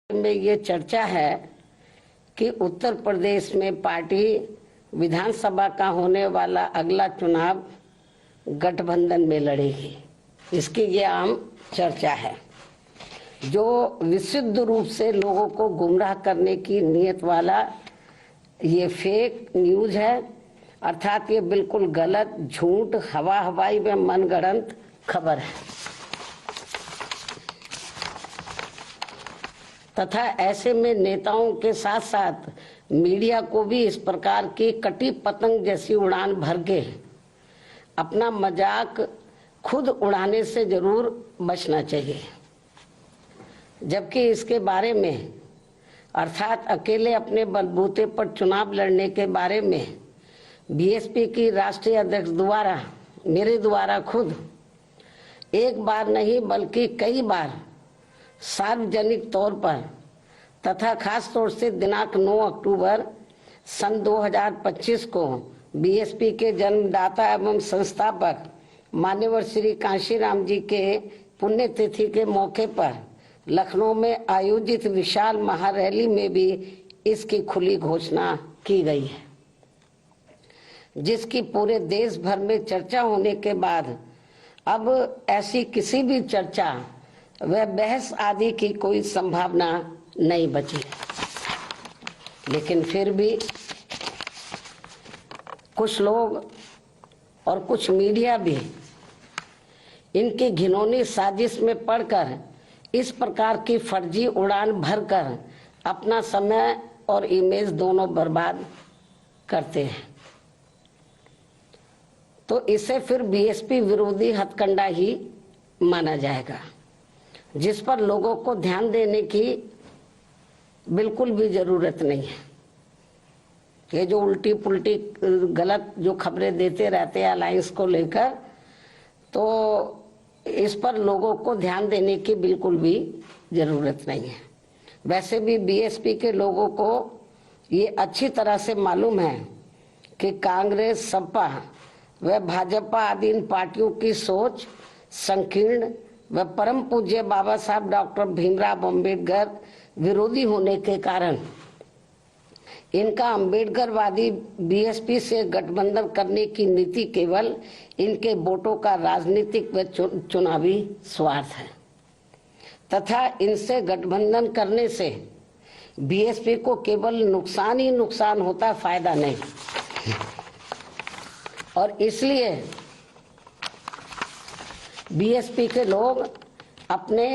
में ये चर्चा है कि उत्तर प्रदेश में पार्टी विधानसभा का होने वाला अगला चुनाव गठबंधन में लड़ेगी। इसकी ये आम चर्चा है, जो विशुद्ध रूप से लोगों को गुमराह करने की नीयत वाला ये फेक न्यूज है। अर्थात ये बिल्कुल गलत, झूठ, हवाई में मनगढ़ंत खबर है तथा ऐसे में नेताओं के साथ साथ मीडिया को भी इस प्रकार की कटी पतंग जैसी उड़ान भर के अपना मजाक खुद उड़ाने से जरूर बचना चाहिए। जबकि इसके बारे में अर्थात अकेले अपने बलबूते पर चुनाव लड़ने के बारे में बीएसपी की राष्ट्रीय अध्यक्ष द्वारा मेरे द्वारा खुद एक बार नहीं बल्कि कई बार सार्वजनिक तौर पर तथा खास तौर से दिनांक 9 अक्टूबर सन 2025 को बीएसपी के जन्मदाता एवं संस्थापक मान्यवर श्री कांशीराम जी के पुण्यतिथि के मौके पर लखनऊ में आयोजित विशाल महारैली में भी इसकी खुली घोषणा की गई है, जिसकी पूरे देश भर में चर्चा होने के बाद अब ऐसी किसी भी चर्चा व बहस आदि की कोई संभावना नहीं बची। लेकिन फिर भी कुछ लोग और कुछ मीडिया भी इनकी घिनौनी साजिश में पड़कर इस प्रकार की फर्जी उड़ान भरकर अपना समय और इमेज दोनों बर्बाद करते हैं। तो इसे फिर बीएसपी विरोधी हथकंडा ही माना जाएगा, जिस पर लोगों को ध्यान देने की बिल्कुल भी जरूरत नहीं है। ये जो उल्टी पुल्टी गलत जो खबरें देते रहते हैं अलायंस को लेकर, तो इस पर लोगों को ध्यान देने की बिल्कुल भी जरूरत नहीं है। वैसे भी बीएसपी के लोगों को ये अच्छी तरह से मालूम है कि कांग्रेस, सपा व भाजपा आदि इन पार्टियों की सोच संकीर्ण व परम पूज्य बाबा साहब डॉक्टर भीमराव अम्बेडकर विरोधी होने के कारण इनका अम्बेडकरवादी बीएसपी से गठबंधन करने की नीति केवल इनके वोटों का राजनीतिक व चुनावी स्वार्थ है तथा इनसे गठबंधन करने से बीएसपी को केवल नुकसान ही नुकसान होता, फायदा नहीं। और इसलिए बीएसपी के लोग अपने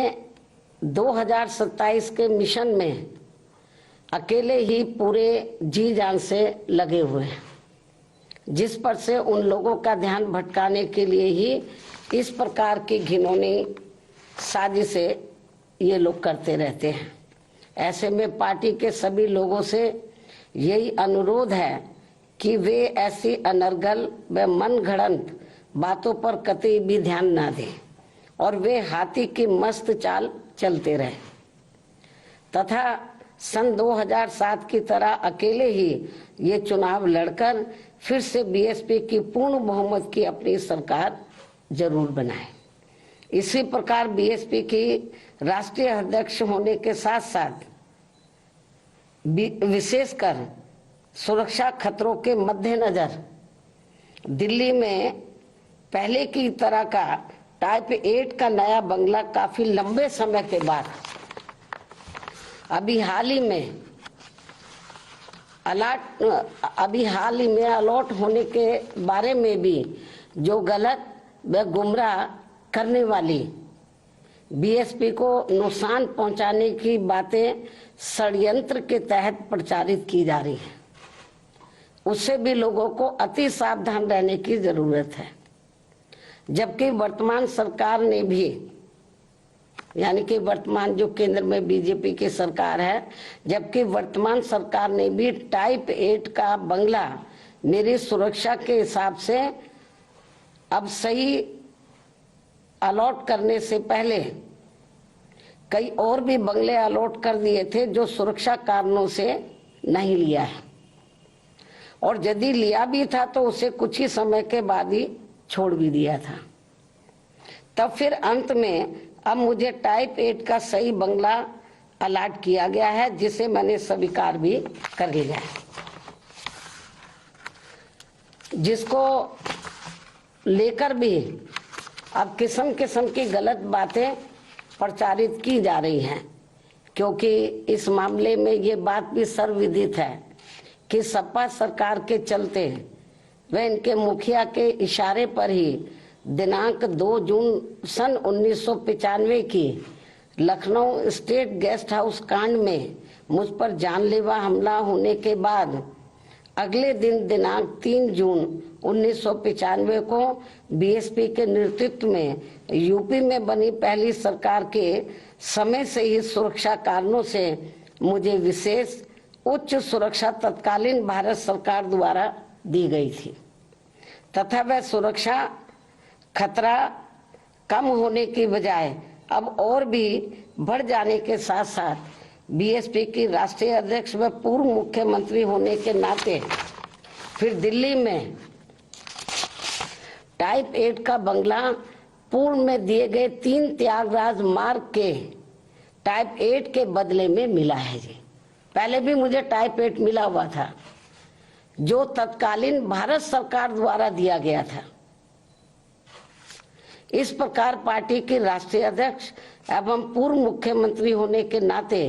2027 के मिशन में अकेले ही पूरे जी जान से लगे हुए हैं, जिस पर से उन लोगों का ध्यान भटकाने के लिए ही इस प्रकार की घिनौनी साजिशें ये लोग करते रहते हैं। ऐसे में पार्टी के सभी लोगों से यही अनुरोध है कि वे ऐसी अनर्गल व मनगढ़ंत बातों पर कतई भी ध्यान ना दें और वे हाथी की मस्त चाल चलते रहे तथा सन 2007 की तरह अकेले ही ये चुनाव लड़कर फिर से बीएसपी की पूर्ण बहुमत की अपनी सरकार जरूर बनाए। इसी प्रकार बीएसपी की राष्ट्रीय अध्यक्ष होने के साथ साथ विशेषकर सुरक्षा खतरों के मद्देनजर दिल्ली में पहले की तरह का टाइप 8 का नया बंगला काफी लंबे समय के बाद अभी हाल ही में अलॉट होने के बारे में भी जो गलत व गुमराह करने वाली बीएसपी को नुकसान पहुंचाने की बातें षड्यंत्र के तहत प्रचारित की जा रही है, उससे भी लोगों को अति सावधान रहने की जरूरत है। जबकि वर्तमान सरकार ने भी, यानी कि वर्तमान जो केंद्र में बीजेपी की सरकार है, जबकि वर्तमान सरकार ने भी टाइप 8 का बंगला मेरी सुरक्षा के हिसाब से अब सही अलॉट करने से पहले कई और भी बंगले अलॉट कर दिए थे जो सुरक्षा कारणों से नहीं लिया है, और यदि लिया भी था तो उसे कुछ ही समय के बाद ही छोड़ भी दिया था। तब फिर अंत में अब मुझे टाइप 8 का सही बंगला अलॉट किया गया है, जिसे मैंने स्वीकार भी कर लिया है, जिसको लेकर भी अब किस्म किस्म की गलत बातें प्रचारित की जा रही हैं, क्योंकि इस मामले में ये बात भी सर्वविदित है कि सपा सरकार के चलते व इनके मुखिया के इशारे पर ही दिनांक 2 जून सन 1995 की लखनऊ स्टेट गेस्ट हाउस कांड में मुझ पर जानलेवा हमला होने के बाद अगले दिन दिनांक 3 जून 1995 को बीएसपी के नेतृत्व में यूपी में बनी पहली सरकार के समय से ही सुरक्षा कारणों से मुझे विशेष उच्च सुरक्षा तत्कालीन भारत सरकार द्वारा दी गई थी तथा वह सुरक्षा खतरा कम होने की बजाय अब और भी बढ़ जाने के साथ साथ बीएसपी की राष्ट्रीय अध्यक्ष व पूर्व मुख्यमंत्री होने के नाते फिर दिल्ली में टाइप 8 का बंगला पूर्व में दिए गए 3 त्यागराज मार्ग के टाइप 8 के बदले में मिला है जी। पहले भी मुझे टाइप 8 मिला हुआ था, जो तत्कालीन भारत सरकार द्वारा दिया गया था। इस प्रकार पार्टी की राष्ट्रीय अध्यक्ष एवं पूर्व मुख्यमंत्री होने के नाते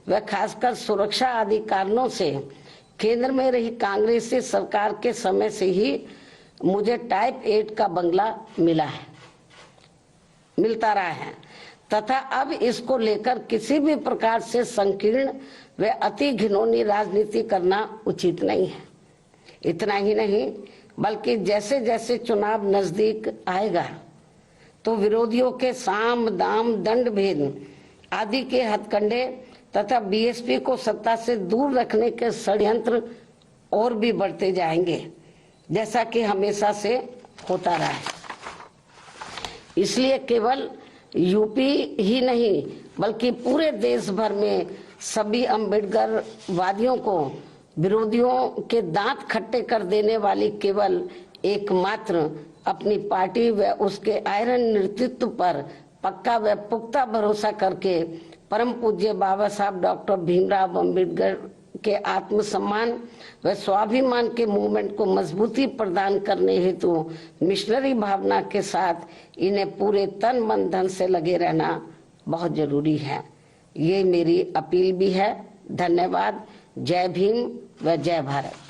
व खासकर सुरक्षा आदि कारणों से केंद्र में रही कांग्रेसी सरकार के समय से ही मुझे टाइप 8 का बंगला मिलता रहा है तथा अब इसको लेकर किसी भी प्रकार से संकीर्ण व अति घिनौनी राजनीति करना उचित नहीं है। इतना ही नहीं बल्कि जैसे जैसे चुनाव नजदीक आएगा तो विरोधियों के साम दाम दंड भेद आदि के हथकंडे तथा बीएसपी को सत्ता से दूर रखने के षड्यंत्र और भी बढ़ते जाएंगे, जैसा कि हमेशा से होता रहा है। इसलिए केवल यूपी ही नहीं बल्कि पूरे देश भर में सभी अम्बेडकर वादियों को विरोधियों के दांत खट्टे कर देने वाली केवल एकमात्र अपनी पार्टी व उसके आयरन नेतृत्व पर पक्का व पुख्ता भरोसा करके परम पूज्य बाबा साहब डॉक्टर भीमराव अम्बेडकर के आत्मसम्मान व स्वाभिमान के मूवमेंट को मजबूती प्रदान करने हेतु मिशनरी भावना के साथ इन्हें पूरे तन मन धन से लगे रहना बहुत जरूरी है। ये मेरी अपील भी है। धन्यवाद। जय भीम व जय भारत।